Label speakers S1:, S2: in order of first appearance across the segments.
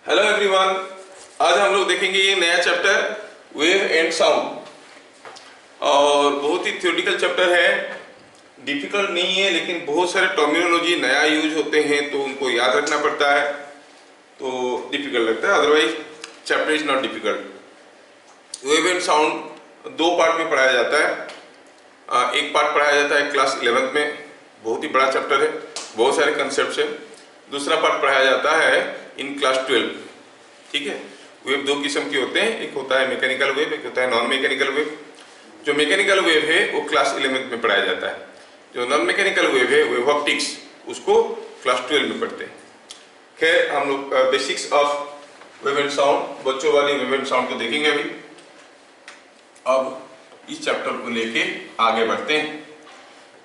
S1: Hello everyone, आज हम लोग देखेंगे ये नया चैप्टर वेव एंड साउंड। और बहुत ही थ्योरेटिकल चैप्टर है, डिफिकल्ट नहीं है, लेकिन बहुत सारे टर्मिनोलॉजी नया यूज होते हैं तो उनको याद रखना पड़ता है, तो डिफिकल्ट लगता है। Otherwise chapter is not difficult. Wave and sound दो पार्ट में पढ़ाया जाता है। एक पार्ट पढ़ाया जाता है क्लास 11th में, बहुत ही बड़ा चैप्टर है, बहुत सारे कंसेप्ट है। दूसरा पार्ट पढ़ाया जाता है इन क्लास 12। ठीक है। वेव दो किस्म के होते हैं, एक होता है मैकेनिकल वेव, एक होता है नॉन मैकेनिकल वेव। जो मैकेनिकल वेव है वो क्लास 11th में पढ़ाया जाता है। जो नॉन मैकेनिकल वेव है, वेव ऑप्टिक्स, उसको क्लास 12 में पढ़ते हैं। खैर, हम लोग basics of wave and sound, बच्चों वाली वेव एंड साउंड को देखेंगे अभी। अब इस चैप्टर को लेके आगे बढ़ते हैं।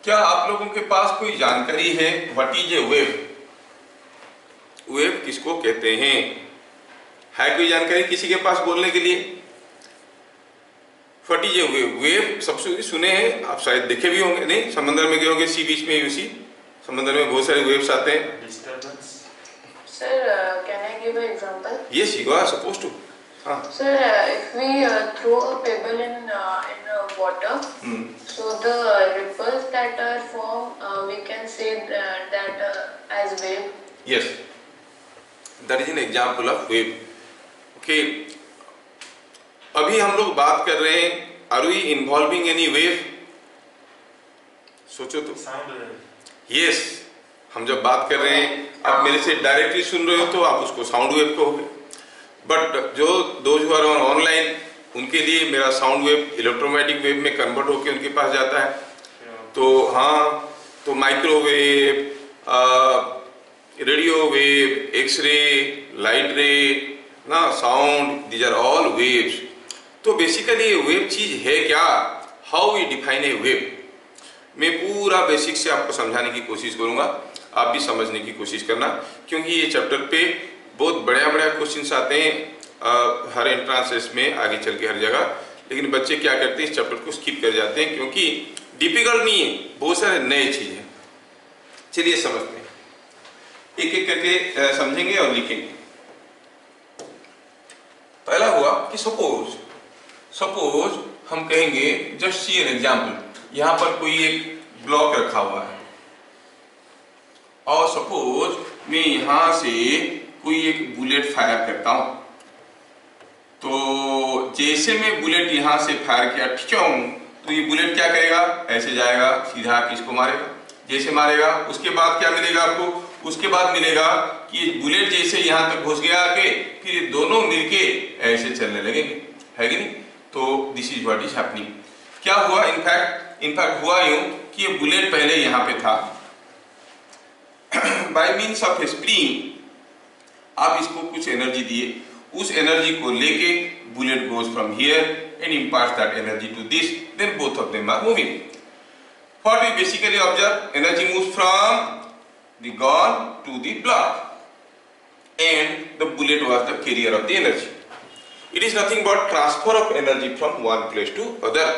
S1: क्या आप लोगों के पास कोई जानकारी है what is a wave? Wave किसको कहते हैं? है कोई जानकारी किसी के पास बोलने के लिए? What is a wave? Wave सबसे सुने हैं आप, शायद देखे भी होंगे। नहीं, समंदर में गए होंगे, सी बीच में, यूसी समंदर में बहुत सारे वेव्स आते हैं।
S2: Disturbance. Sir, can I give an example?
S1: Yes, you are supposed to. हाँ
S2: sir, if we throw a pebble in water, so the ripples that are formed, we can say that as wave.
S1: Yes, that is an example of wave. Okay, अभी हम लोग बात कर रहे हैं, are we involving any wave? सोचो तो।
S3: Sound wave.
S1: Yes, हम जब बात कर रहे हैं, आप मेरे से डायरेक्टली सुन रहे हो तो आप उसको साउंड वेव कहोगे। बट जो दोज हु आर ऑनलाइन, उनके लिए मेरा साउंड वेव इलेक्ट्रोमैग्नेटिक वेव में कन्वर्ट होकर उनके पास जाता है। तो हाँ, तो microwave, radio wave, x-ray, light ray, ना sound, these are all waves. तो बेसिकली वेव चीज है क्या? How we define a wave? मैं पूरा बेसिक से आपको समझाने की कोशिश करूंगा, आप भी समझने की कोशिश करना, क्योंकि ये चैप्टर पे बहुत बड़ा बड़ा क्वेश्चंस आते हैं हर एंट्रांस में, आगे चल के हर जगह। लेकिन बच्चे क्या करते हैं, इस चैप्टर को स्किप कर जाते हैं, क्योंकि डिफिकल्ट नहीं है, बहुत सारे नए चीज है। चलिए समझते हैं, एक एक करके समझेंगे और लिखेंगे। पहला हुआ कि सपोज हम कहेंगे, जस्ट सी एन एग्जाम्पल। यहां पर कोई एक ब्लॉक रखा हुआ है और सपोज मैं यहां से कोई एक बुलेट फायर करता हूं। तो जैसे मैं बुलेट यहां से फायर किया, तो ये बुलेट क्या करेगा? ऐसे जाएगा, सीधा किसको मारेगा? जैसे मारेगा उसके बाद क्या मिलेगा आपको? उसके बाद मिलेगा कि बुलेट जैसे यहां तक घुस गया आके, फिर ये दोनों मिलके ऐसे चलने लगेंगे, है कि नहीं? तो this is what is happening. क्या हुआ? इनफैक्ट हुआ यूं कि ये बुलेट पहले यहां पे था, बाय मीन्स ऑफ स्प्रिंग आप इसको कुछ एनर्जी दिए, उस एनर्जी को लेके bullet goes from here and imparts that energy to this, then both of them are moving. What we basically observe, energy moves from the gun to the block and the bullet was the carrier of the energy. It is nothing but transfer of energy from one place to other,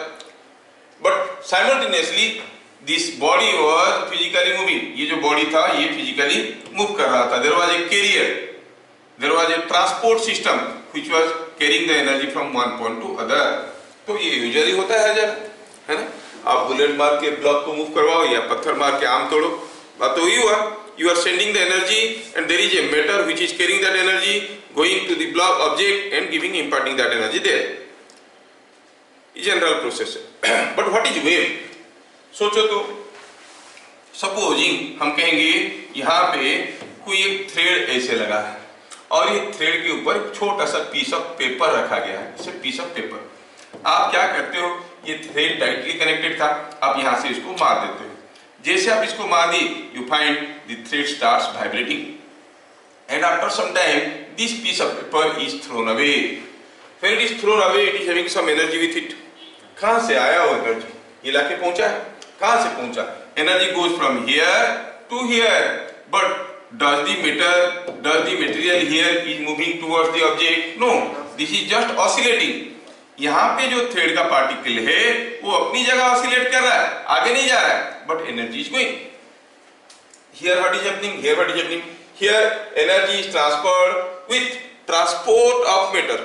S1: but simultaneously this body was physically moving. ये जो body था ये physically move कर रहा था। There was a carrier, there was a transport system which was carrying the energy from one point to other। तो ये usually होता है हर जगह, है ना? आप बुलेट मार के ब्लॉक को मूव करवाओ या पत्थर मार के आम तोड़ो, बात तो you are sending the energy and there is a matter which is carrying that energy going to the block object and imparting that energy there। General process है। But what is wave? सोचो तो, supposing हम कहेंगे यहाँ पे कोई एक thread ऐसे लगा है और ये थ्रेड के ऊपर छोटा सा पीस ऑफ पेपर रखा गया है, जैसे पीस ऑफ पेपर। आप क्या करते हो, ये थ्रेड टाइटली कनेक्टेड था, आप यहां से इसको मार देते हो। जैसे आप इसको मार दी, you find the thread starts vibrating and after some time this piece of paper is thrown away. When it is thrown away, it is having some energy with it. कहां से आया वो एनर्जी? ये लाके पहुंचा है। कहां से पहुंचा? Energy goes from here to here, but does the material here is moving towards the object? No, this is just oscillating। यहाँ पे जो थ्रेड का पार्टिकल है वो अपनी जगह ऑसिलेट कर रहा है, आगे नहीं जा रहा है, but energy is going. Here what is happening? Here what is happening? Here energy is transferred with transport of matter.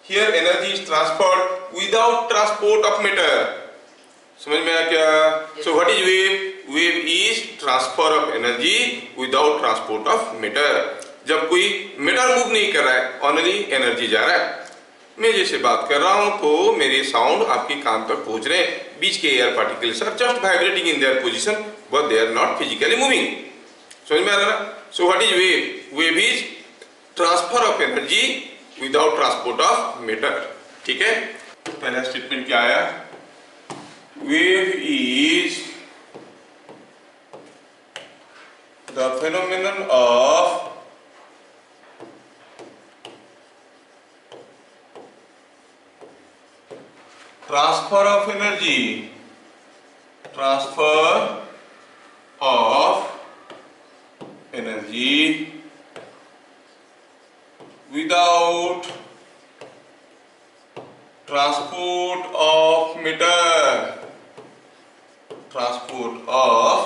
S1: Here energy is transferred without transport of matter. समझ में आया क्या? So what is wave? Wave is transfer of energy without transport of matter. जब कोई matter move नहीं कर रहा है, ओनली एनर्जी जा रहा है। मैं जैसे बात कर रहा हूं तो मेरे साउंड आपके कान तक पहुंच रहे हैं, बीच के air particles are just vibrating in their position but they are not physically moving. समझ में आ रहा ना? So what is wave? Wave is transfer of energy without transport of matter. ठीक है, पहला स्टेटमेंट क्या आया? Wave is the phenomenon of transfer of energy, transfer of energy without transport of matter, transport of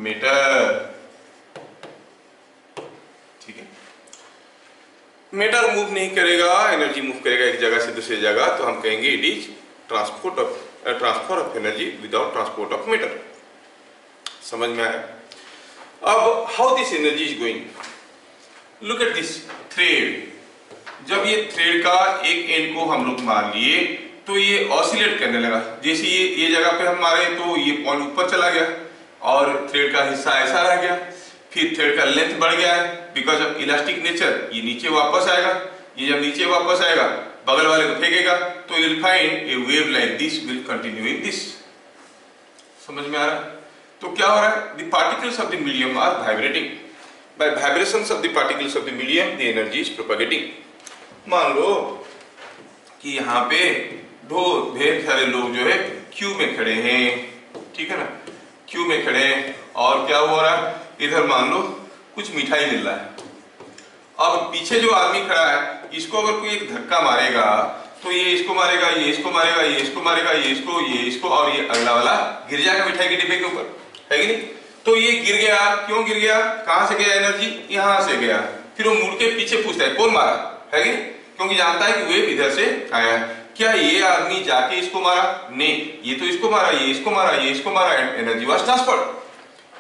S1: matter। ठीक है, matter move नहीं करेगा, energy move करेगा एक जगह से दूसरी जगह, तो हम कहेंगे it is transfer of energy without transport of matter. समझ में आया? अब how this energy is going? Look at this thread. जब ये थ्रेड का एक एंड को हम लोग मार लिए तो ये ऑसिलेट करने लगा। जैसे ये जगह पे हम मारे तो ये पॉइंट ऊपर चला गया और थ्रेड का हिस्सा ऐसा रह गया। फिर थ्रेड का लेंथ बढ़ गया है बिकॉज ऑफ इलास्टिक नेचर, ये नीचे वापस आएगा। ये जब नीचे वापस आएगा बगल वाले को फेंकेगा तो you will find A wave like this will continue in this. समझ में आ रहा है? तो क्या हो रहा है? The particles of the medium are vibrating. By vibrations of the particles of the medium the energy is propagating. मान लो कि यहाँ पे ढेर सारे लोग जो है क्यू में खड़े हैं, ठीक है ना? क्यू में खड़े हैं और क्या हो रहा है? इधर मान लो कुछ मिठाई मिल रहा है। अब पीछे जो आदमी खड़ा है इसको अगर कोई एक धक्का मारेगा तो ये इसको मारेगा, ये इसको मारेगा, ये इसको मारेगा, ये इसको और ये अगला वाला गिर जाएगा मिठाई के डिब्बे के ऊपर, है कि नहीं? तो ये गिर गया। क्यों गिर गया? कहां से गया एनर्जी? यहां से गया। फिर वो मुड़ के पीछे पूछता है कौन मारा, है कि नहीं? क्योंकि जानता है कि वेव इधर से आया है। क्या ये आदमी जाके इसको मारा? नहीं, ये तो इसको मारा, ये इसको मारा, ये इसको मारा, एनर्जी वाज ट्रांसफर्ड,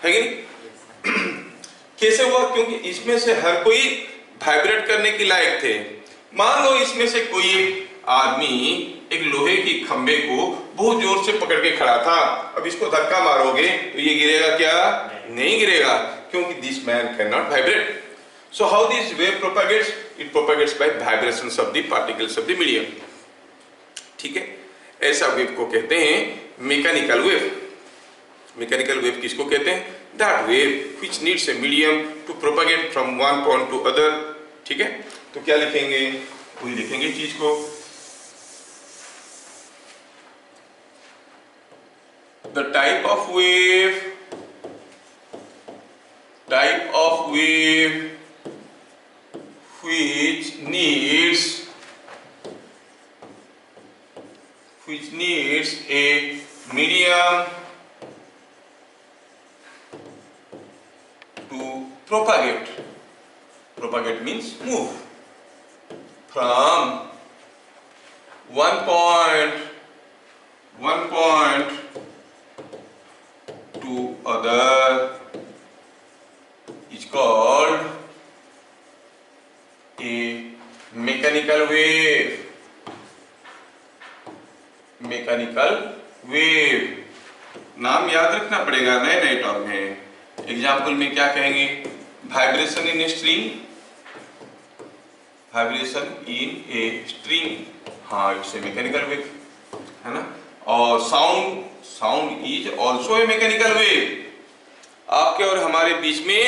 S1: है कि नहीं? कैसे हुआ? क्योंकि इसमें से हर कोई वाइब्रेट करने के लायक थे। मान लो इसमें से कोई एक आदमी एक लोहे की खंबे को बहुत जोर से पकड़ के खड़ा था। अब इसको धक्का मारोगे तो ये गिरेगा क्या? नहीं गिरेगा, क्योंकि this man can not vibrate. So how this wave propagates? It propagates by vibrations of the particles of the medium. ठीक है, ऐसा वेव को कहते हैं मैकेनिकल वेव। मैकेनिकल वेव किसको कहते हैं? That wave which needs a medium to propagate from one point to other। ठीक है, तो क्या लिखेंगे? वही लिखेंगे चीज को। The type of wave which needs a medium to propagate. Propagate means move from one point to other is called a mechanical wave. Mechanical wave नाम याद रखना पड़ेगा, नए नए टर्म है। एग्जाम्पल में क्या कहेंगे? Vibration in a string, vibration in a string, हाँ इट्स ए मैकेनिकल वेव, है ना? और sound is also a mechanical wave. आपके और हमारे बीच में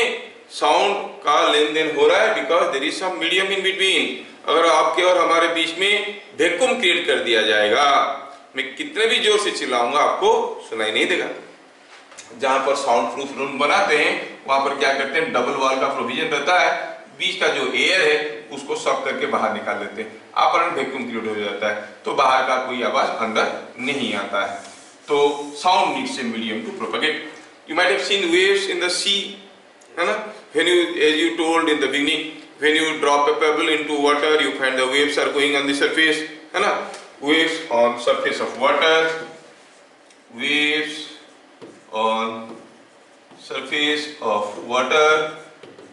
S1: साउंड का लेन देन हो रहा है because there is some medium in between. अगर आपके और हमारे बीच में वैक्यूम क्रिएट कर दिया जाएगा, मैं कितने भी जोर से चिल्लाऊंगा आपको सुनाई नहीं देगा। जहां पर साउंड प्रूफ रूम बनाते हैं वहां पर क्या करते हैं? डबल वॉल का प्रोविजन रहता है, बीच का जो एयर है उसको सक करके बाहर निकाल देते हैं, अपरंट वैक्यूम क्रिएट हो जाता है, तो बाहर का कोई आवाज अंदर नहीं आता है। तो sound needs a medium to propagate. You might have seen waves in the sea, है ना? When you, as you told in the beginning, when you drop a pebble into water, you find the waves are going on the surface, है ना? Waves on surface of water, waves on surface of water,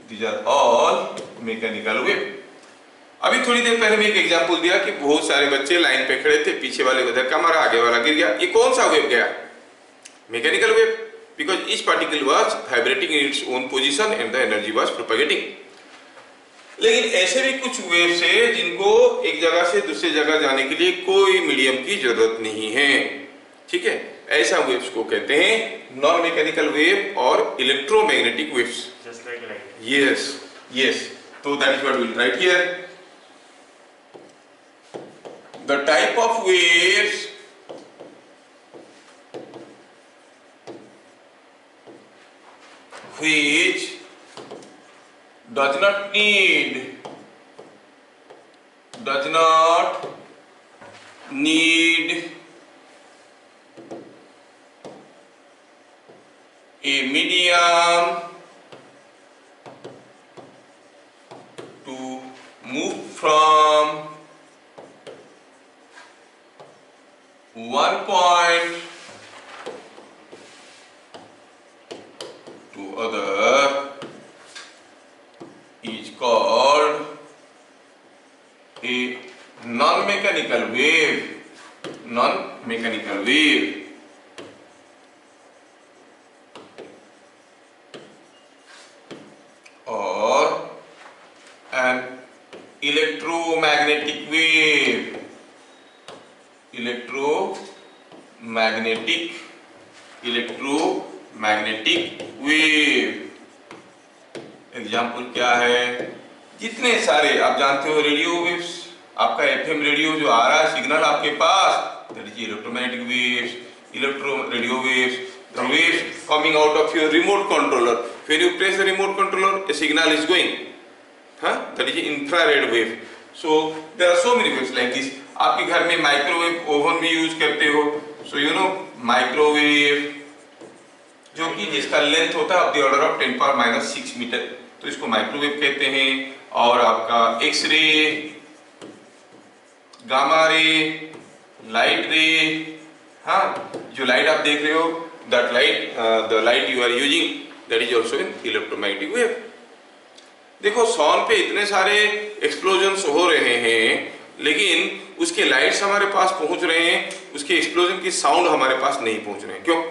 S1: these are all mechanical wave. अभी थोड़ी देर पहले मैं एक example दिया कि बहुत सारे बच्चे लाइन पे खड़े थे, पीछे वाले को धक्का मारा, आगे वाला गिर गया। ये कौन सा वेव गया? Mechanical wave, because each particle was vibrating in its own position and the energy was propagating. लेकिन ऐसे भी कुछ वेव्स है जिनको एक जगह से दूसरी जगह जाने के लिए कोई मीडियम की जरूरत नहीं है, ठीक है? ऐसा वेव्स को कहते हैं नॉन मैकेनिकल वेव और electromagnetic waves.
S3: Just like light.
S1: Yes, yes. So that is what we will write here. The type of waves which does not need a medium to move from one point to other is called a non-mechanical wave. Non-mechanical wave. Or an electromagnetic wave. Electromagnetic wave. Example क्या है? जितने सारे आप जानते हो radio waves, आपका FM radio जो आ रहा है सिग्नल आपके पास, that is electromagnetic waves, electro radio waves, the waves coming out of your remote controller. When you press the remote controller, a signal is going, that is infrared wave. So there are so many waves like this. आपके घर में microwave oven भी use करते हो, so you know microwave जो कि जिसका length होता है of the order of 10⁻⁻⁶ metre, तो इसको माइक्रोवेव कहते हैं. और आपका X ray, gamma ray, light रे, हाँ जो लाइट आप देख रहे हो, that light, the light you are using, that is also an electromagnetic wave. देखो सन पे इतने सारे एक्सप्लोजन्स हो रहे हैं, लेकिन उसके लाइट्स हमारे पास पहुंच रहे हैं, उसके एक्सप्लोजन की साउंड हमारे पास नहीं पहुंच रहे हैं. क्यों?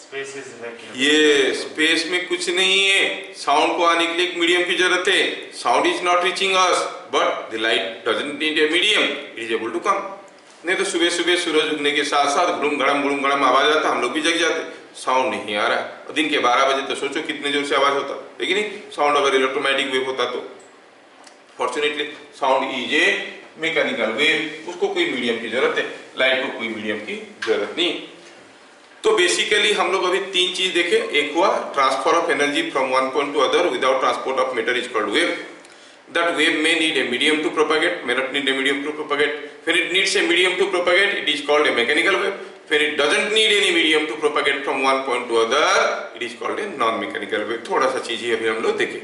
S3: Space is vacuum.
S1: ये स्पेस में कुछ नहीं है. साउंड को आने के लिए एक मीडियम की जरूरत है. Sound is not reaching us, but the light doesn't need a medium, it is able to come. नहीं तो सुबह सुबह सूरज उगने के साथ साथ गुड़ुम गड़म आवाज आता, हम लोग भी जग जाते, साउंड नहीं आ रहा. और दिन के 12 बजे तो सोचो कितने जोर से आवाज होता, लेकिन नहीं. साउंड अगर इलेक्ट्रोमैग्नेटिक वेव होता तो, fortunately sound is a mechanical wave, उसको कोई मीडियम की जरूरत है, लाइट को कोई मीडियम की जरूरत नहीं. तो बेसिकली हम लोग अभी तीन चीज देखे. एक हुआ transfer of energy from one point two other without transport of matter is called wave. That wave may need a medium to propagate, may not need a medium to propagate. When it needs a medium to propagate, it is called a mechanical wave. When it doesn't need any medium to propagate from one point to other, it is called a non-mechanical wave. थोड़ा सा चीज ही अभी हम लोग देखें,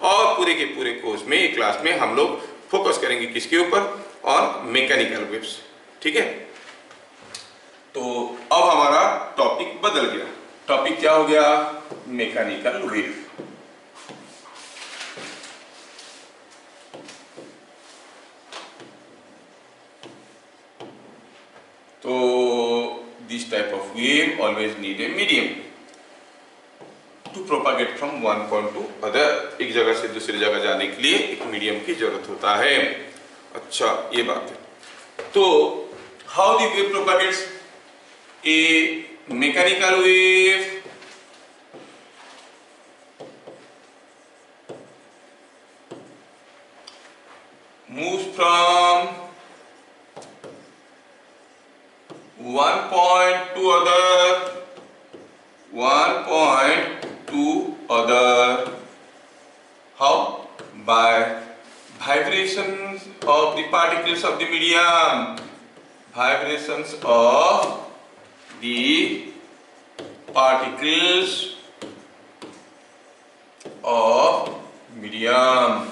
S1: और पूरे के पूरे कोर्स में एक क्लास में हम लोग फोकस करेंगे किसके ऊपर? On mechanical waves. ठीक है, तो अब हमारा टॉपिक बदल गया. टॉपिक क्या हो गया? Mechanical wave. तो this type of wave always need a medium to propagate from one point to other. एक जगह से दूसरी जगह जाने के लिए एक मीडियम की जरूरत होता है. अच्छा, ये बात है. तो how the wave propagates? A mechanical wave moves from one point to other. How? By vibrations of the particles of the medium. Vibrations of the particles of medium.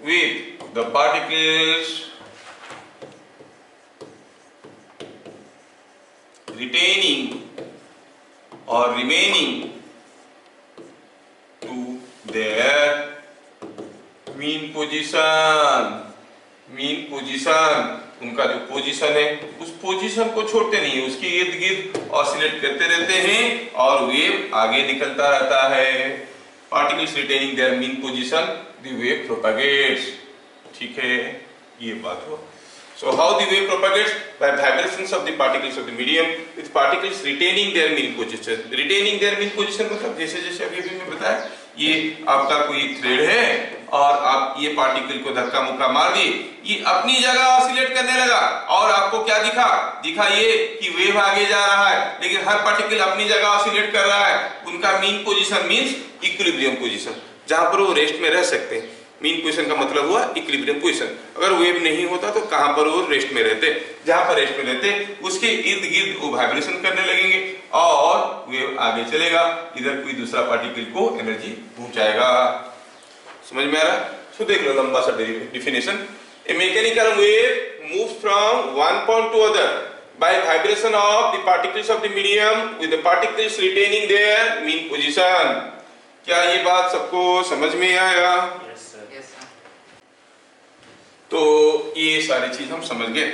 S1: with the particles retaining or remaining to their mean position, उनका जो position है उस position को छोड़ते नहीं, उसके इर्द गिर्द ऑसिलेट करते रहते हैं और वेव आगे निकलता रहता है। Particles retaining their mean position, the wave propagates. ठीक है, ये बात हो। So how the wave propagates? By vibrations of the particles of the medium, with particles retaining their mean position. Retaining their mean position मतलब जैसे जैसे अभी मैं बताया, ये आपका कोई थ्रेड है और आप ये पार्टिकल को धक्का मुक्का मार दिए, ये अपनी जगह ऑसिलेट करने लगा और आपको क्या दिखा ये कि वेव आगे जा रहा है, लेकिन हर पार्टिकल अपनी जगह ऑसिलेट कर रहा है। उनका mean position means equilibrium position, जहां पर वो रेस्ट में रह सकते हैं। मीन पोजीशन का मतलब हुआ इक्विलिब्रियम पोजीशन। अगर वेव नहीं होता तो कहां पर वो रेस्ट में रहते, जहां पर रेस्ट में रहते उसके इर्द गिर्द वो वाइब्रेशन करने लगेंगे और वेव आगे चलेगा, इधर कोई दूसरा पार्टिकल को एनर्जी पहुंचाएगा। समझ में आ रहा? तो देख लो लंबा सा definition. A mechanical wave moves from one point two other by vibration of the particles of the medium with the particles retaining their mean position. क्या ये बात सबको समझ में आया? तो ये सारी चीज हम समझ गए।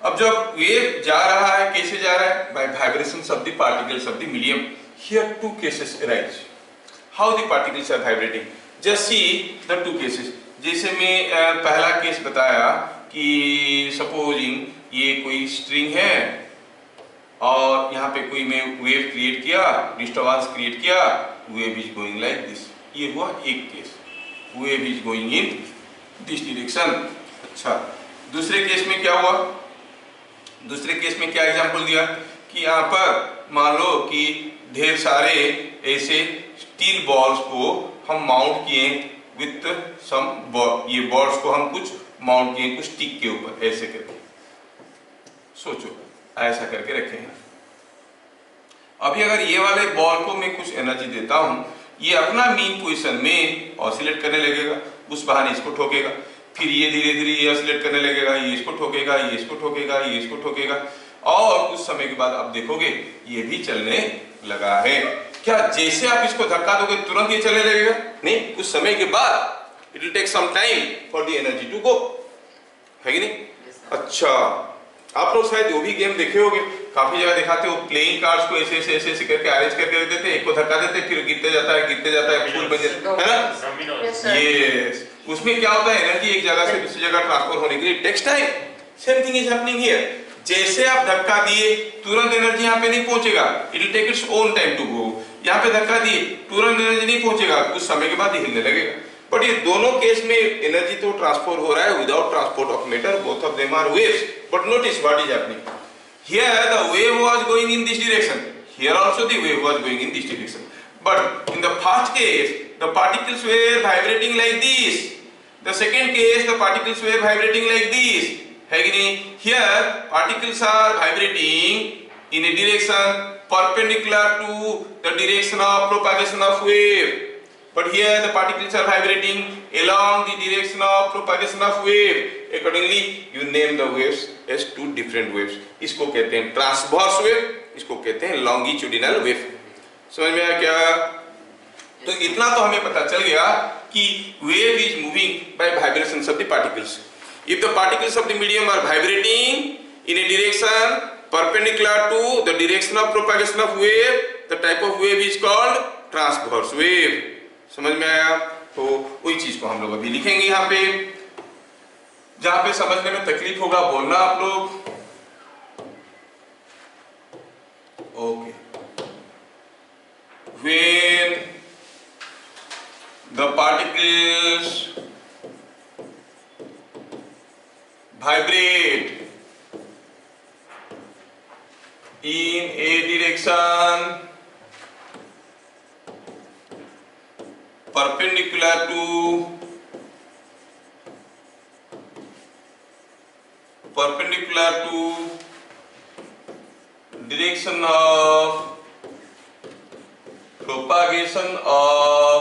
S1: अब जब वेव जा रहा है, कैसे जा रहा है? By vibrations of the particles of the medium. Here two cases arise. How the particles are vibrating? Just see the two cases. जैसे मैं पहला केस बताया कि सपोजिंग ये कोई स्ट्रिंग है और यहाँ पे कोई मैं वेव क्रिएट किया, डिस्टर्बेंस क्रिएट किया, wave is going like this. ये हुआ एक case, wave is going in this direction. अच्छा, दूसरे केस में क्या हुआ? दूसरे केस में क्या एग्जांपल दिया कि यहाँ पर मान लो कि ढेर सारे ऐसे स्टील बॉल्स को हम माउंट किए विथ सम, ये बॉल्स को हम कुछ माउंट किए कुछ स्टिक के ऊपर ऐसे करके। सोचो ऐसा करके रखे हैं। अभी अगर ये वाले बॉल को मैं कुछ एनर्जी देता हूं, ये अपना मीन पोजीशन में ऑसिलेट करने लगेगा, उस बहाने इसको ठोकेगा, फिर ये धीरे धीरे ये ऑसिलेट करने लगेगा, ये इसको ठोकेगा, ये इसको ठोकेगा, ये इसको ठोकेगा और कुछ समय के बाद आप देखोगे ये भी चलने लगा है। क्या जैसे आप इसको धक्का दोगे तुरंत ये चलने लगेगा? नहीं, कुछ समय के बाद it will take some time for the energy to go, है कि नहीं? अच्छा, आप लोग शायद वो भी गेम देखे होंगे, काफी जगह दिखाते हो, प्लेइंग कार्ड्स को ऐसे ऐसे ऐसे करके अरेंज करके रख देते हैं, एक को धक्का देते हैं, फिर गिरते जाता है फूल बन जाता है ना? यस, उसमें क्या होता है, एनर्जी एक जगह से दूसरी जगह ट्रांसफर होने के लिए takes time. Same thing is happening here. जैसे आप धक्का दिए तुरंत एनर्जी यहाँ पे नहीं पहुंचेगा, it will take its own time to go. यहाँ पे धक्का दिए तुरंत एनर्जी नहीं पहुंचेगा, कुछ समय के बाद हिलने लगेगा। बट ये दोनों केस में एनर्जी तो ट्रांसफर हो रहा है without transport of matter, both of them are waves. But notice what is happening here, the wave was going in this direction, here also the wave was going in this direction, but in the first case the particles were vibrating like this, the second case the particles were vibrating like this, है कि नहीं? Here particles are vibrating in a direction perpendicular to the direction of propagation of wave, but here the particles are vibrating along the direction of propagation of wave. Accordingly you name the waves as two different waves. इसको कहते हैं transverse wave, इसको कहते हैं longitudinal wave. समझ में आया क्या? तो इतना तो हमें पता चल गया कि wave is moving by vibrations of the particles. If the particles of the medium are vibrating in a direction perpendicular to the direction of propagation of wave, the type of wave is called transverse wave. समझ में आया? तो वही चीज को हम लोग अभी लिखेंगे यहाँ पे, जहां पे समझने में तकलीफ होगा बोलना आप लोग। Okay, when the particles vibrate in a direction perpendicular to direction of propagation of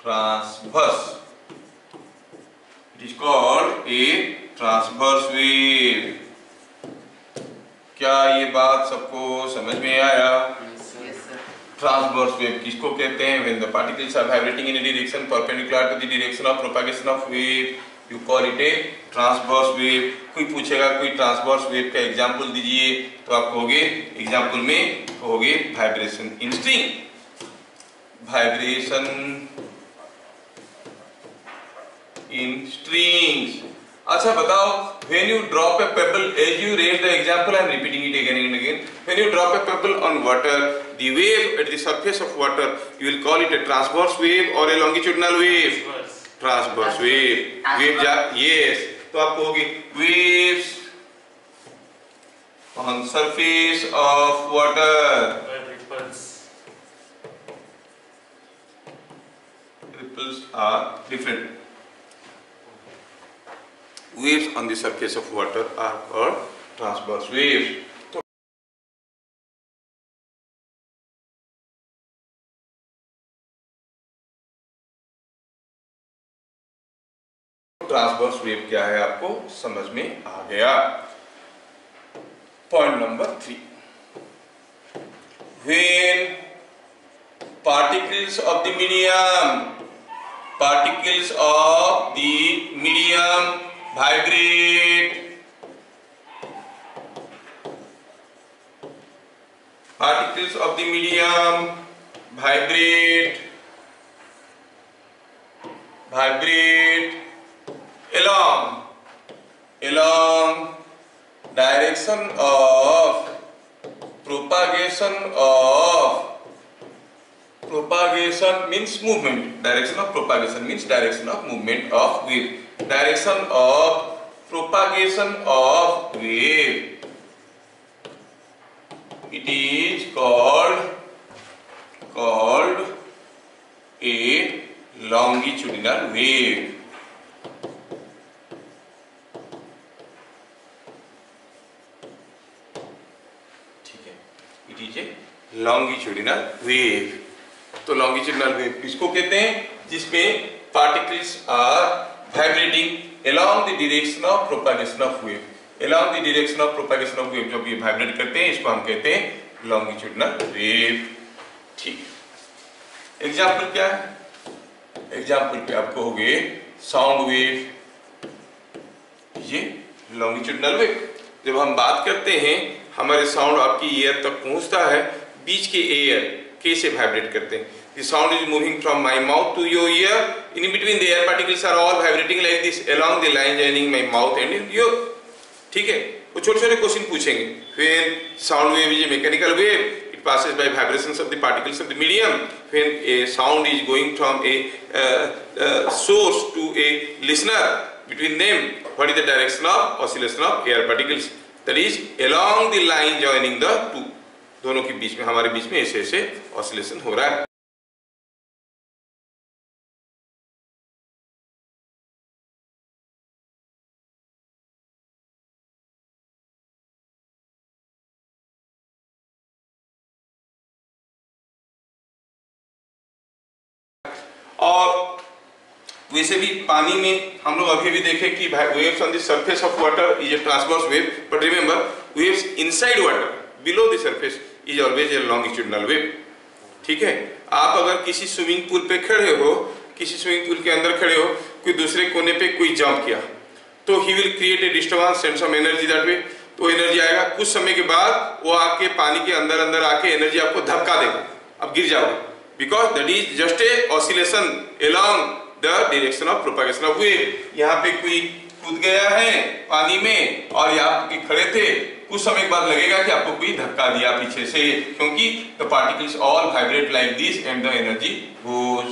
S1: transverse. It is called a transverse wave. क्या ये बात सबको समझ में आया? Transverse wave किसको कहते हैं? When the particles are vibrating in a direction perpendicular to the direction of propagation of wave, you call it a transverse wave. कोई पूछेगा कोई transverse wave का एग्जाम्पल दीजिए, तो आप कहोगे एग्जाम्पल में कहोगे vibration in string, vibration in strings. अच्छा बताओ, when you drop a pebble, as you read the example, I am repeating it again and again. When you drop a pebble on water, the wave at the surface of water, you will call it a transverse wave or a longitudinal wave. Transverse wave. Wave yes. तो आप कहोगे waves on surface of water. Ripples are different. Waves on the surface of water are called transverse waves. Transverse wave क्या है आपको समझ में आ गया. Point number 3, when particles of the medium vibrate, particles of the medium vibrate along direction of propagation means movement. Direction of propagation means direction of movement of wave. Direction of propagation of wave, it is called a longitudinal wave. ठीक है, it is a longitudinal wave. तो longitudinal wave किसको कहते हैं? जिसमें particles are vibrating along the direction of propagation of wave. Along the direction of propagation of wave जब ये vibrate करते हैं इसको हम कहते हैं longitudinal wave. ठीक है, एग्जाम्पल क्या है? एग्जाम्पल पे आप कहोगे साउंड वेव, ये लॉन्गिट्यूडनल वेव. जब हम बात करते हैं हमारे साउंड आपकी ईयर तक पहुंचता है, बीच के एयर कैसे वाइब्रेट करते हैं? The sound is moving from my mouth to your ear. In between the air particles are all vibrating like this along the line joining my mouth and your. ठीक है, वो छोटे छोटे क्वेश्चन पूछेंगे. When sound wave is a mechanical wave, it passes by vibrations of the particles of the medium. When a sound is going from a source to a listener, between them, what is the direction of oscillation of air particles? That is along the line joining the two. दोनों के बीच में, हमारे बीच में ऐसे ऐसे oscillation हो रहा है. और वैसे भी पानी में हम लोग अभी भी देखे कि waves on the surface of water is a transverse wave, but remember waves inside water below the surface is always a longitudinal wave. ठीक है, आप अगर किसी स्विमिंग पूल पे खड़े हो, किसी स्विमिंग पूल के अंदर खड़े हो, कोई दूसरे कोने पे कोई जंप किया, तो he will create a disturbance, send some energy that way. तो एनर्जी आएगा, कुछ समय के बाद वो आके पानी के अंदर अंदर आके एनर्जी आपको धक्का देगा, अब गिर जाओगे. Because that is just a oscillation along the direction of propagation of wave. यहाँ पे कोई कूद गया है पानी में और यहाँ पे खड़े थे, कुछ समय के बाद लगेगा कि आपको कोई धक्का दिया पीछे से, क्योंकि the particles all vibrate like this and the energy goes.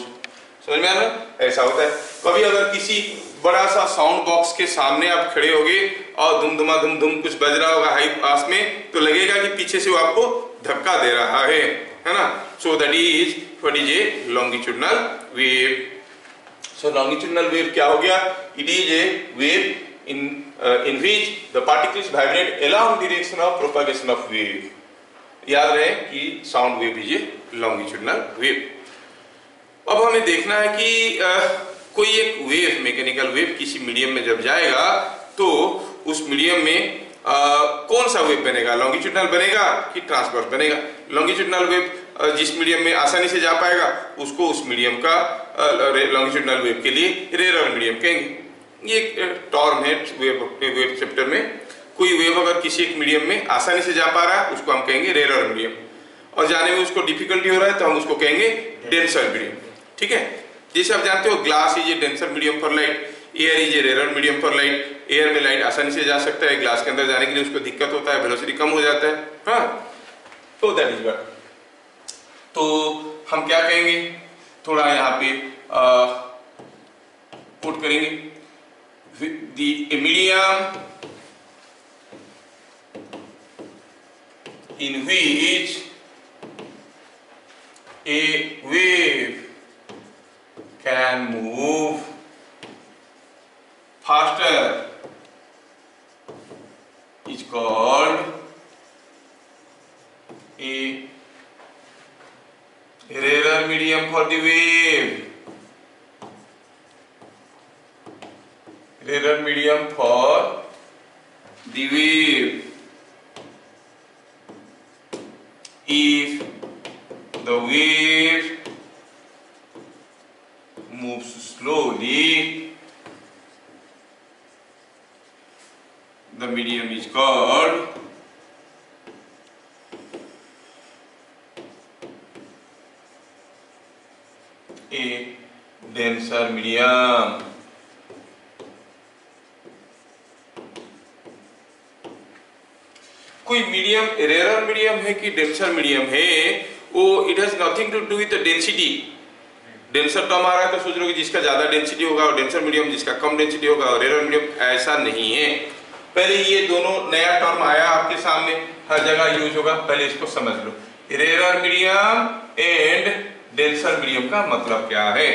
S1: समझ में आ रहा? ऐसा होता है. कभी अगर किसी बड़ा सा साउंड बॉक्स के सामने आप खड़े होगे और धुमधुमा धुमधुम कुछ बज रहा होगा हाई पास में, तो लगेगा कि पीछे से वो आपको धक्का दे रहा है ना? So that is what is a longitudinal wave. So longitudinal wave क्या हो गया? It is a wave in which the particles vibrate along direction of propagation of wave. याद रहे कि sound wave is a longitudinal wave. अब हमें देखना है कि कोई एक वेव, मैकेनिकल वेव किसी मीडियम में जब जाएगा तो उस मीडियम में कौन सा वेव बनेगा, लॉन्गिट्यूडनल बनेगा कि ट्रांसवर्स बनेगा। लॉन्गिट्यूडनल वेव जिस मीडियम में आसानी से जा पाएगा उसको उस मीडियम का लॉन्गिट्यूडनल वेव के लिए रेयर मीडियम कहेंगे। ये एक टर्म है वेव चैप्टर में। कोई वेव अगर किसी एक मीडियम में आसानी से जा पा रहा है उसको हम कहेंगे रेयर मीडियम, और जाने में उसको डिफिकल्टी हो रहा है तो हम उसको कहेंगे डेंसर मीडियम। ठीक है, जैसे आप जानते हो glass is a denser medium for light, air is a rare medium for light. Air में लाइट आसानी से जा सकता है, ग्लास के अंदर जाने के लिए उसको दिक्कत होता है, वेलोसिटी कम हो जाता है। हाँ, तो दैट इज व्हाट। तो हम क्या कहेंगे, थोड़ा यहाँ पे पुट करेंगे, the medium in which a wave can move faster is called a rarer medium for the wave. Rarer medium for the wave. If the wave moves slowly, the medium is called a denser medium. कोई medium rare medium है कि denser medium है, वो it has nothing to do with the density. Denser term आ रहा है तो सोच लो कि जिसका ज्यादा डेंसिटी होगा और डेंसर मीडियम जिसका कम डेंसिटी होगा, और रेयर मीडियम ऐसा नहीं है। पहले ये दोनों नया टर्म आया आपके सामने, हर जगह यूज होगा, पहले इसको समझ लो। Rare medium and denser medium का मतलब क्या है।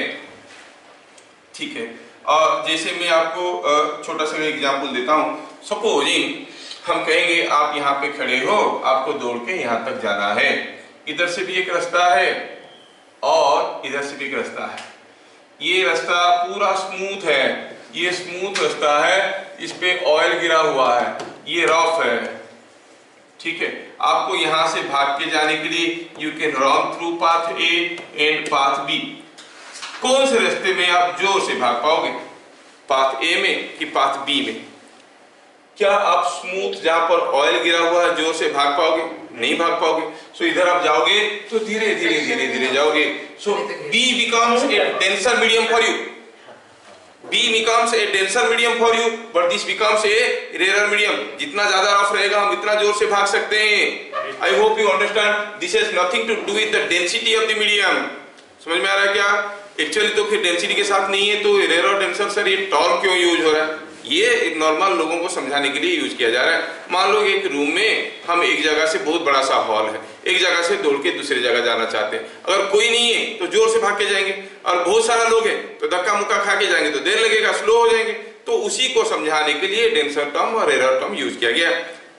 S1: ठीक है, और जैसे मैं आपको छोटा सा एग्जांपल देता हूं। सपोजिंग हम कहेंगे आप यहाँ पे खड़े हो, आपको दौड़ के यहाँ तक जाना है, इधर से भी एक रास्ता है और इधर से भी एक रास्ता है। ये रास्ता पूरा स्मूथ है, ये स्मूथ रास्ता है, इस पे ऑयल गिरा हुआ है, ये रफ है। ठीक है, आपको यहाँ से भाग के जाने के लिए you can run through path A and path B. कौन से रास्ते में आप जोर से भाग पाओगे, पाथ ए में कि पाथ बी में? क्या आप स्मूथ जहां पर ऑयल गिरा हुआ है जोर से भाग पाओगे? नहीं भाग पाओगे। सो इधर आप जाओगे तो धीरे धीरे धीरे धीरे जाओगे। So B becomes a denser medium for you, B becomes a denser medium for you, but this becomes a rare medium. जितना ज्यादा रफ रहेगा हम इतना जोर से भाग सकते हैं। I hope you understand this has nothing to do with the density of the medium. समझ में आ रहा है क्या? एक्चुअली तो फिर डेंसिटी के साथ नहीं है, तो रेयर और डेंसर सर ये टर्म क्यों यूज हो रहा है? ये नॉर्मल लोगों को समझाने के लिए यूज किया जा रहा है। मान लो एक रूम में हम एक जगह से, बहुत बड़ा सा हॉल है, एक जगह से दौड़ के दूसरी जगह जाना चाहते हैं। अगर कोई नहीं है तो जोर से भाग के जाएंगे, और बहुत सारा लोग हैं तो धक्का मुक्का खा के जाएंगे तो देर लगेगा, स्लो हो जाएंगे। तो उसी को समझाने के लिए डेंसर टर्म और रेयर टर्म यूज किया गया।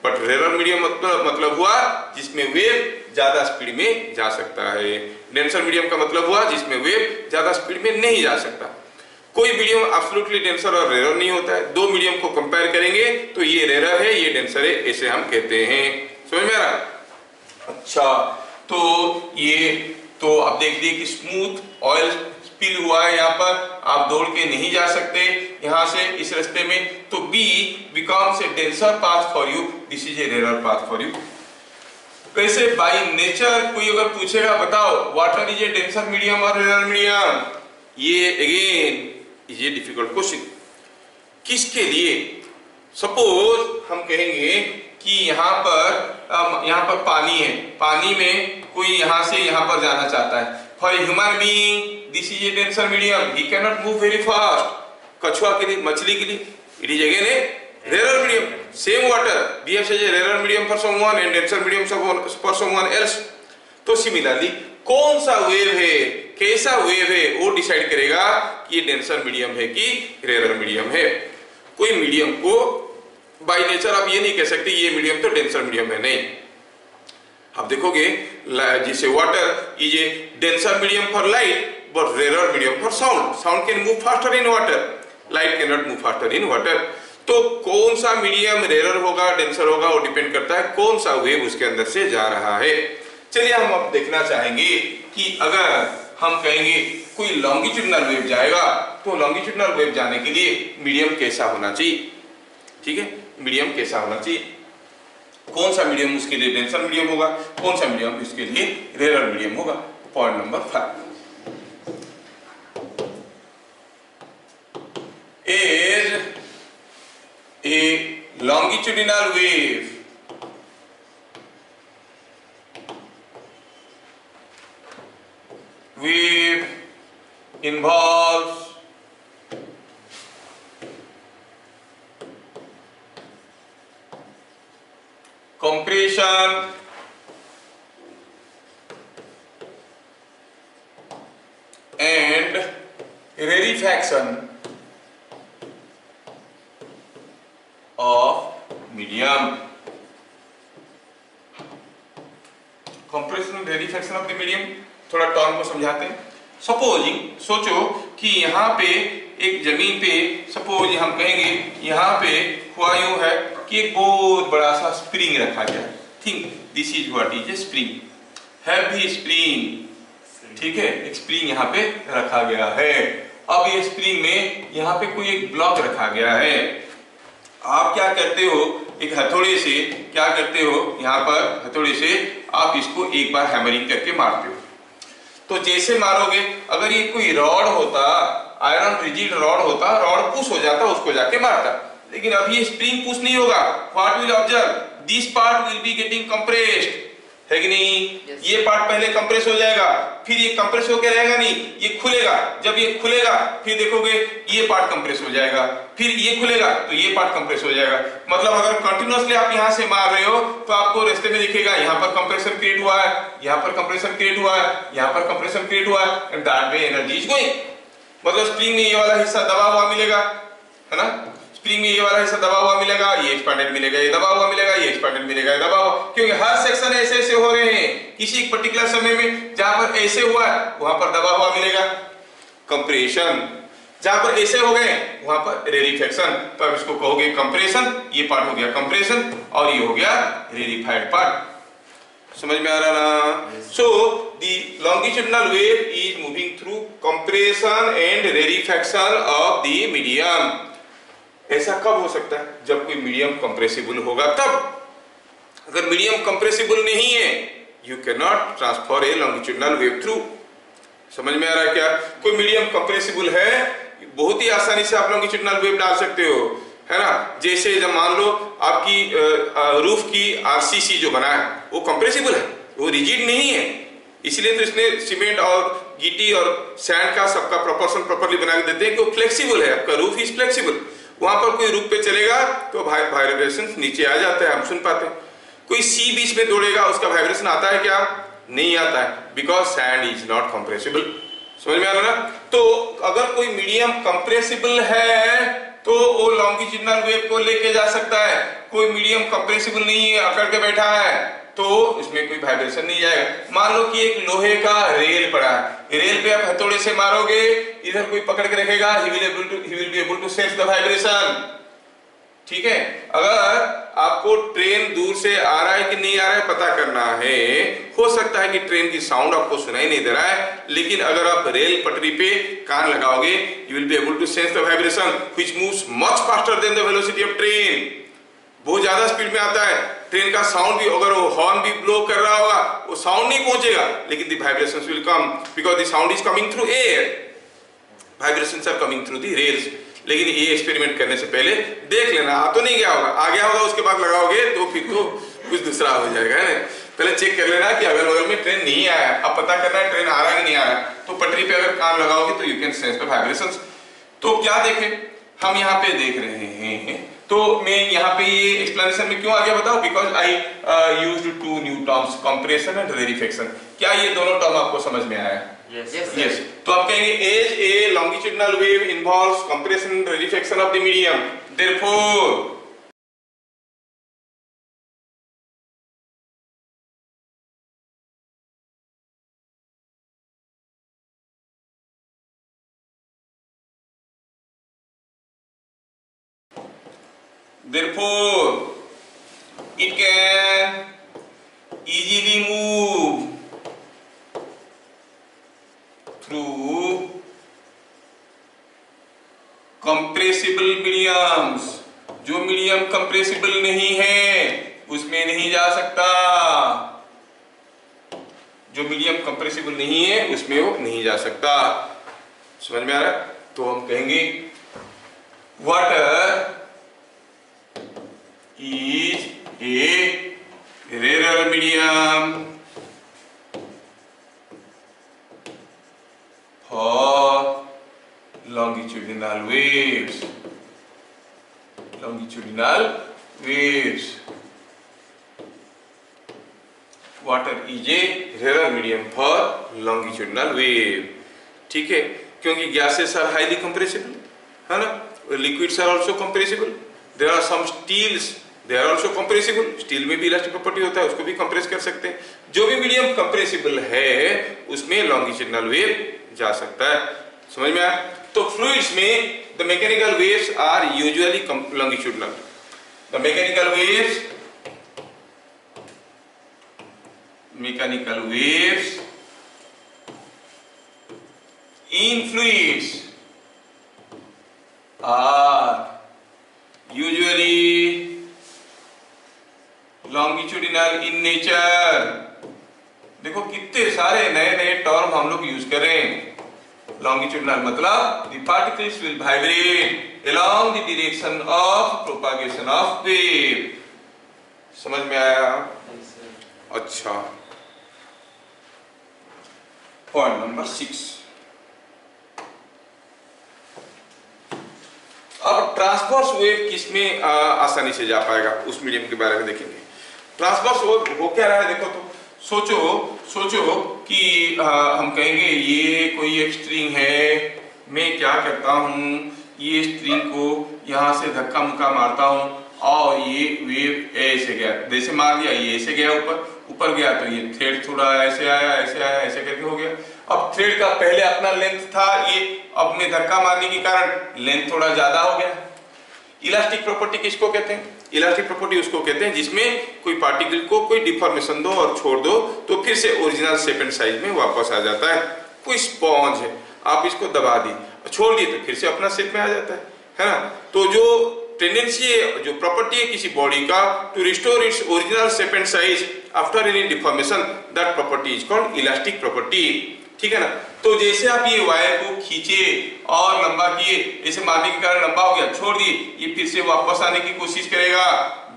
S1: बट रेयर मीडियम मतलब हुआ जिसमें वेव ज्यादा स्पीड में जा सकता है। डेंसर मीडियम का मतलब हुआ जिसमें वेव ज्यादा स्पीड में नहीं जा सकता। कोई मीडियम एब्सोल्युटली डेंसर और रेयर नहीं होता है। दो मीडियम को कंपेयर करेंगे तो ये रेयर है, ये डेंसर है, ऐसे हम कहते हैं। समझ में आ रहा? अच्छा, तो ये तो आप देख लीजिए कि स्मूथ ऑयल स्पिल हुआ है, यहाँ पर आप दौड़ के नहीं जा सकते यहाँ से इस रास्ते में, तो B becomes a denser path for you, this is a rare path for you. वैसे बाय नेचर कोई अगर पूछेगा बताओ water is a denser medium और रेयर मीडियम, ये again is a difficult question. किसके लिए? सपोज हम कहेंगे कि यहाँ पर पानी है, पानी में कोई यहाँ से यहाँ पर जाना चाहता है। For human being this is a denser medium, he can not move very fast. कछुआ के लिए, मछली के लिए it is again a rare medium. Same water behaves as a rare medium for someone and denser medium for someone else. तो similarly कौन सा wave है, कैसा वेव है, वो डिसाइड करेगा कि ये डेंसर मीडियम है कि रेयर मीडियम है। कोई मीडियम को बाय नेचर आप ये नहीं कह सकते ये मीडियम तो डेंसर मीडियम है, नहीं। आप देखोगे जैसे water is a denser medium for light, but rarer medium for sound. Sound can move faster in water, light cannot move faster in water. तो कौन सा मीडियम रेयर होगा, डेंसर होगा, वो डिपेंड करता है कौन सा वेव उसके अंदर से जा रहा है। चलिए हम अब देखना चाहेंगे कि अगर हम कहेंगे कोई लॉन्गिट्यूडनल वेव जाएगा तो लॉन्गिट्यूडनल वेव जाने के लिए मीडियम कैसा होना चाहिए। ठीक है, मीडियम कैसा होना चाहिए, कौन सा मीडियम उसके लिए डेंसर मीडियम होगा, कौन सा मीडियम उसके लिए रेयर मीडियम होगा। Point number 5 is a longitudinal wave involves compression and rarefaction of medium. Compression and rarefaction of the medium, थोड़ा टर्म को समझाते हैं। सपोजिंग, सोचो कि यहाँ पे एक जमीन पे, सपोज हम कहेंगे यहाँ पे हुआ यूं है कि एक बहुत बड़ा सा स्प्रिंग रखा गया है। Think this is what is a spring, heavy spring. ठीक है, एक स्प्रिंग यहाँ पे रखा गया है। अब ये स्प्रिंग में यहाँ पे कोई एक ब्लॉक रखा गया है। आप क्या करते हो, एक हथौड़े से क्या करते हो, यहाँ पर हथौड़े से आप इसको एक बार हैमरिंग करके मारते हो। तो जैसे मारोगे, अगर ये कोई रॉड होता, आयरन रिजिड रॉड होता, रॉड पुश हो जाता, उसको जाके मारता। लेकिन अब ये स्प्रिंग पुश नहीं होगा। What will observe, this part will be getting compressed, है कि नहीं? yes. ये पार्ट पहले कंप्रेस हो जाएगा, फिर ये कंप्रेस होकर रहेगा नहीं, ये खुलेगा। जब ये खुलेगा फिर देखोगे ये पार्ट कंप्रेस हो जाएगा, फिर ये खुलेगा तो ये पार्ट कंप्रेस हो जाएगा। मतलब अगर कंटिन्यूअसली आप यहाँ से मार रहे हो तो आपको रास्ते में दिखेगा यहाँ पर कंप्रेशन क्रिएट हुआ है, यहाँ पर कंप्रेशन क्रिएट हुआ है, यहाँ पर कंप्रेशन क्रिएट हुआ है, and that way energy is going. मतलब स्प्रिंग में ये वाला हिस्सा दबा हुआ मिलेगा, है ना? स्प्रिंग में ये वाला हिस्सा दबा हुआ मिलेगा, ये एक्सपेंडेड मिलेगा, ये दबा हुआ मिलेगा, ये एक्सपेंडेड मिलेगा, ये दबा हुआ, क्योंकि हर सेक्शन ऐसे ऐसे हो रहे हैं। किसी एक पर्टिकुलर समय में जहां पर ऐसे हुआ है वहां पर दबा हुआ मिलेगा, कंप्रेशन। जहां पर ऐसे हो गए वहां पर रेरिफैक्शन। तो अब इसको कहोगे कंप्रेशन, ये पार्ट हो गया कंप्रेशन और ये हो गया रेरिफाइड पार्ट। समझ में आ रहा ना? So the longitudinal wave is moving through compression and rarefaction of the medium. ऐसा कब हो सकता है? जब कोई मीडियम कंप्रेसिबल होगा तब। अगर मीडियम कंप्रेसिबल नहीं है, you can not transfer A longitudinal wave through. समझ में आ रहा है क्या? कोई मीडियम कंप्रेसिबल है, बहुत ही आसानी से आप लॉन्गिट्यूडनल वेव डाल सकते हो, है ना? जैसे जब मान लो आपकी रूफ की आरसीसी जो बना है वो कंप्रेसिबल है, वो रिजिड नहीं है। इसलिए तो इसने सीमेंट और गिट्टी और सैंड का सबका प्रोपोर्शन प्रॉपर्ली बना के देते हैं कि वो फ्लेक्सिबल है। आपका रूफ इज फ्लेक्सिबल। वहां पर कोई रूफ पे चलेगा तो वाइब्रेशन नीचे आ जाता है, हम सुन पाते हैं। कोई सी बीच में दौड़ेगा, उसका वाइब्रेशन आता है क्या? नहीं आता है, because sand is not compressible. समझ में आ रहा ना? तो अगर कोई मीडियम कंप्रेसिबल है तो वो लॉन्गिट्यूडनल वेव को लेके जा सकता है। कोई मीडियम कंप्रेसिबल नहीं है, अकड़ के बैठा है, तो इसमें कोई वाइब्रेशन नहीं जाएगा। मान लो कि एक लोहे का रेल पड़ा है, रेल पे आप हथौड़े से मारोगे, इधर कोई पकड़ के रखेगा, he will be able to sense the vibration। ठीक है? अगर आपको ट्रेन दूर से आ रहा है कि नहीं आ रहा है पता करना है, हो सकता है कि ट्रेन की साउंड आपको सुनाई नहीं दे रहा है, लेकिन अगर आप रेल पटरी पे कान लगाओगे, you will be able to sense the vibration which moves much faster than the velocity of train। बहुत ज्यादा स्पीड में आता है। ट्रेन का साउंड भी, अगर वो हॉर्न भी ब्लो कर रहा होगा, वो साउंड नहीं पहुंचेगा, लेकिन the vibrations will come because the sound is coming through air, vibrations are coming through the rails. लेकिन ये एक्सपेरिमेंट करने से पहले देख लेना, आ तो नहीं गया होगा, आ गया होगा उसके बाद लगाओगे तो फिर तो कुछ दूसरा हो जाएगा, है ना? पहले चेक कर लेना कि अगर बगल में ट्रेन नहीं आया, अब पता करना है ट्रेन आ रहा है कि नहीं आ रहा है, तो पटरी पे अगर कान लगाओगे तो you can sense the vibrations. तो क्या देखें हम यहाँ पे देख रहे हैं, तो मैं यहाँ पे ये एक्सप्लेनेशन में क्यों आ गया बताओ? Because I used two new terms, compression and rarefaction. क्या ये दोनों टर्म आपको समझ में आया? Yes. तो आप कहेंगे as a longitudinal wave involves compression and rarefaction of the medium, therefore therefore it can easily move through compressible mediums। जो मीडियम कंप्रेसिबल नहीं है उसमें नहीं जा सकता, जो मीडियम कंप्रेसिबल नहीं है उसमें वो नहीं जा सकता। समझ में आ रहा है? तो हम कहेंगे water is a rare medium for longitudinal waves, longitudinal waves। Water is a rarer medium for longitudinal wave। ठीक है, क्योंकि gases are highly compressible, है ना? Liquids are also compressible। There are some steels, they are also compressible। Steel में भी elastic property होता है, उसको भी कंप्रेस कर सकते हैं। जो भी मीडियम कंप्रेसिबल है उसमें लॉन्गिट्यूडिनल वेव जा सकता है। समझ में आया? तो फ्लूइड्स में the mechanical waves are usually longitudinal. The mechanical waves in fluids are usually longitudinal in nature। देखो कितने सारे नए नए टर्म हम लोग यूज कर रहे हैं। लॉन्गिट्यूडिनल मतलब the particles will vibrate along the direction of propagation of wave। समझ में आया? अच्छा, पॉइंट नंबर 6। अब ट्रांसवर्स वेव किसमें आसानी से जा पाएगा उस मीडियम के बारे में देखेंगे। ट्रांसवर्स वेव हो क्या रहा है? देखो तो सोचो कि हम कहेंगे ये कोई एक स्ट्रिंग है, मैं क्या करता हूँ, ये स्ट्रिंग को यहाँ से धक्का मुक्का मारता हूँ और ये वेव ऐसे गया, जैसे मार दिया ये ऐसे गया, ऊपर गया तो ये थ्रेड थोड़ा ऐसे आया ऐसे करके हो गया। अब थ्रेड का पहले अपना लेंथ था, ये अपने धक्का मारने के कारण लेंथ थोड़ा ज्यादा हो गया। इलास्टिक प्रॉपर्टी किसको कहते हैं? इलास्टिक प्रॉपर्टी उसको कहते हैं जिसमें कोई पार्टिकल को कोई डिफॉर्मेशन दो और छोड़ दो तो फिर से ओरिजिनल शेप एंड साइज में वापस आ जाता है। कोई स्पॉन्ज है, आप इसको दबा दी छोड़ दिए तो फिर से अपना शेप में आ जाता है ना? तो जो टेंडेंसी है, जो प्रॉपर्टी है किसी बॉडी का to restore its original shape and size after any deformation, that property is called elastic property. ठीक है ना? तो जैसे आप ये वायर को खींचे और लंबा किए, ऐसे मारने के कारण लंबा हो गया, छोड़ दिए, ये फिर से वापस आने की कोशिश करेगा।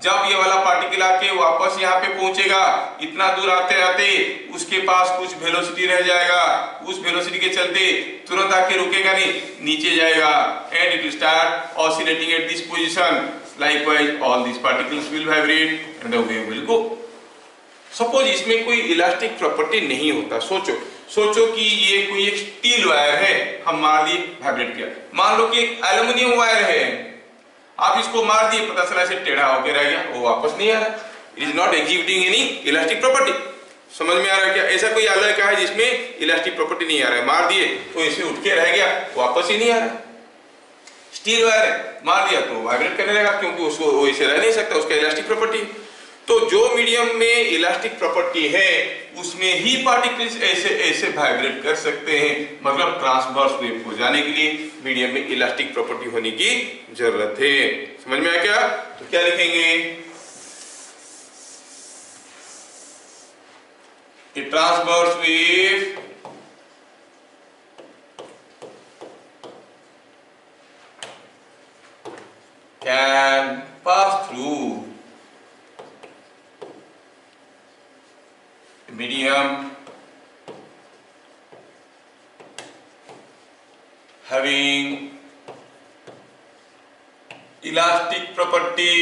S1: जब ये वाला पार्टिकल आके वापस यहाँ पे पहुंचेगा, इतना दूर आते आते उसके पास कुछ वेलोसिटी रह जाएगा, उस वेलोसिटी के चलते तुरंत आके रुकेगा नहीं, नीचे जाएगा and it will start oscillating at this position. Likewise all this particles will vibrate and the wave will go. Suppose इसमें कोई इलास्टिक प्रॉपर्टी नहीं होता, सोचो कि ये कोई एक स्टील वायर है, हम मार दिए वाइब्रेट किया। मान लो कि एक एल्युमिनियम वायर है, आप इसको मार दिए, पता चला इसे टेढ़ा होकर रह गया, वो वापस नहीं आ रहा। It is not executing any elastic property. समझ में आ रहा है क्या? ऐसा कोई अलॉय का है जिसमें इलास्टिक प्रॉपर्टी नहीं आ रहा है, मार दिए तो इसे उठ के रह गया, वापस ही नहीं आ रहा। स्टील वायर है, मार दिया तो वाइब्रेट करने लगा, क्योंकि उसको वो इसे रह नहीं सकता, उसका इलास्टिक प्रॉपर्टी। तो जो मीडियम में इलास्टिक प्रॉपर्टी है उसमें ही पार्टिकल्स ऐसे वाइब्रेट कर सकते हैं। मतलब ट्रांसवर्स वेव को जाने के लिए मीडियम में इलास्टिक प्रॉपर्टी होने की जरूरत है। समझ में आया क्या? तो क्या लिखेंगे? Transverse wave can pass through medium having elastic property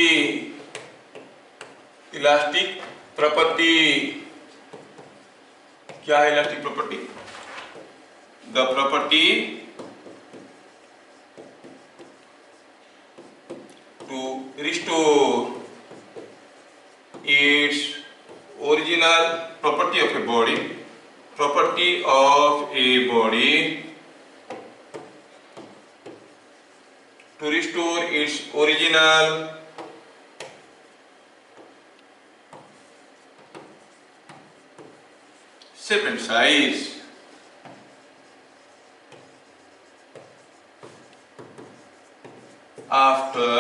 S1: क्या है elastic property? The property to restore its original property of a body to restore its original size. After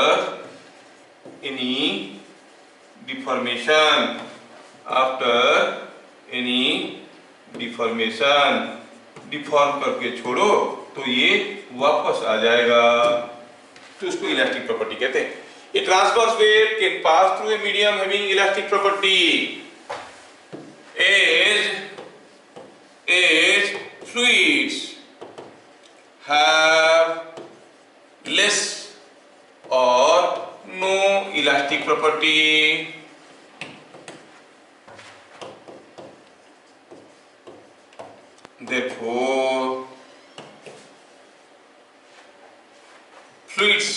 S1: any deformation, deform करके छोड़ो तो ये वापस आ जाएगा, तो उसको इलास्टिक प्रॉपर्टी कहते हैं। A transverse wave can pass through a medium having elastic property as fluids have less or no elastic property. Therefore, fluids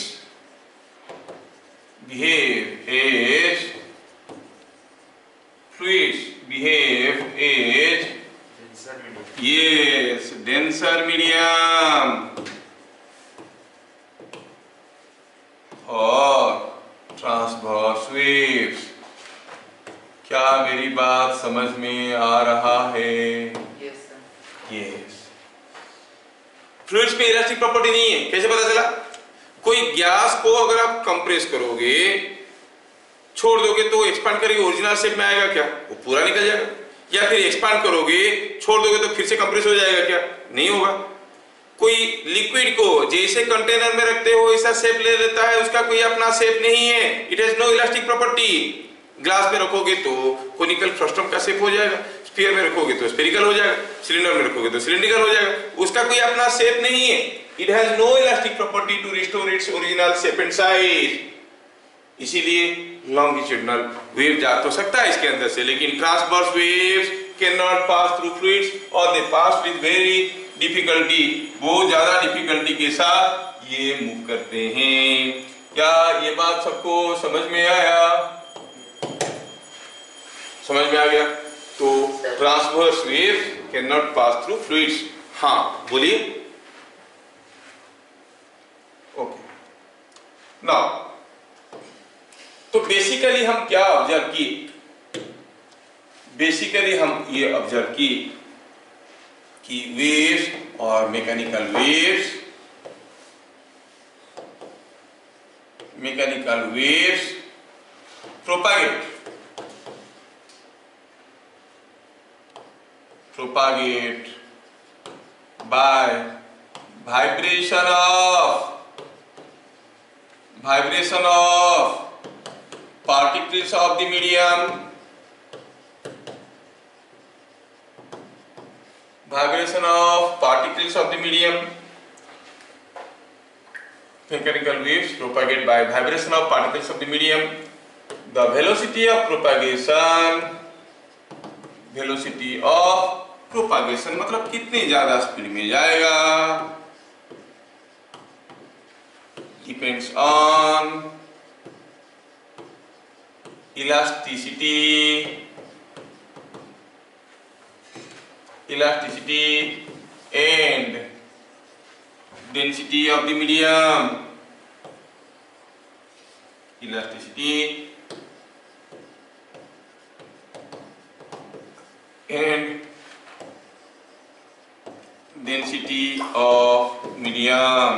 S1: behave as denser medium for transverse waves. क्या मेरी बात समझ में आ रहा है? Yes. फ्लूइड्स पे इलास्टिक प्रॉपर्टी नहीं है, कैसे पता चला? कोई गैस को अगर आप कंप्रेस करोगे, छोड़ दोगे तो एक्सपांड करके ओरिजिनल शेप में आएगा क्या? वो पूरा निकल जाएगा। या फिर एक्सपांड करोगे, छोड़ दोगे तो फिर से कंप्रेस हो जाएगा क्या? नहीं होगा। कोई लिक्विड को जैसे कंटेनर में रखते हो ऐसा शेप ले लेता है, उसका कोई अपना शेप नहीं है। It has no elastic property. Glass में रखोगे तो कोनिकल फ्रस्टम का शेप हो जाएगा, स्फीयर में रखोगे तो स्फेरिकल हो जाएगा, सिलेंडर में रखोगे तो सिलिंड्रिकल हो जाएगा। उसका कोई अपना शेप नहीं है। It has no elastic property to restore its original shape and size. इसीलिए लॉन्गिट्यूडिनल वेव जा तो सकता है इसके अंदर से, लेकिन transverse waves can not pass through fluids और they pass with very difficulty. बहुत ज्यादा डिफिकल्टी के साथ ये मूव करते हैं। क्या ये बात सबको समझ में आया? समझ में आ गया? तो transverse waves can not pass through fluids. हाँ बोलिए। ओके, नाउ तो बेसिकली हम क्या ऑब्जर्व किए? बेसिकली हम ये ऑब्जर्व किए कि वेव्स और mechanical waves propagate by vibration of particles of the medium, mechanical waves propagate by vibration of particles of the medium. The velocity of propagation मतलब कितनी ज्यादा स्पीड में जाएगा, depends on elasticity and density of the medium. Elasticity and density of medium.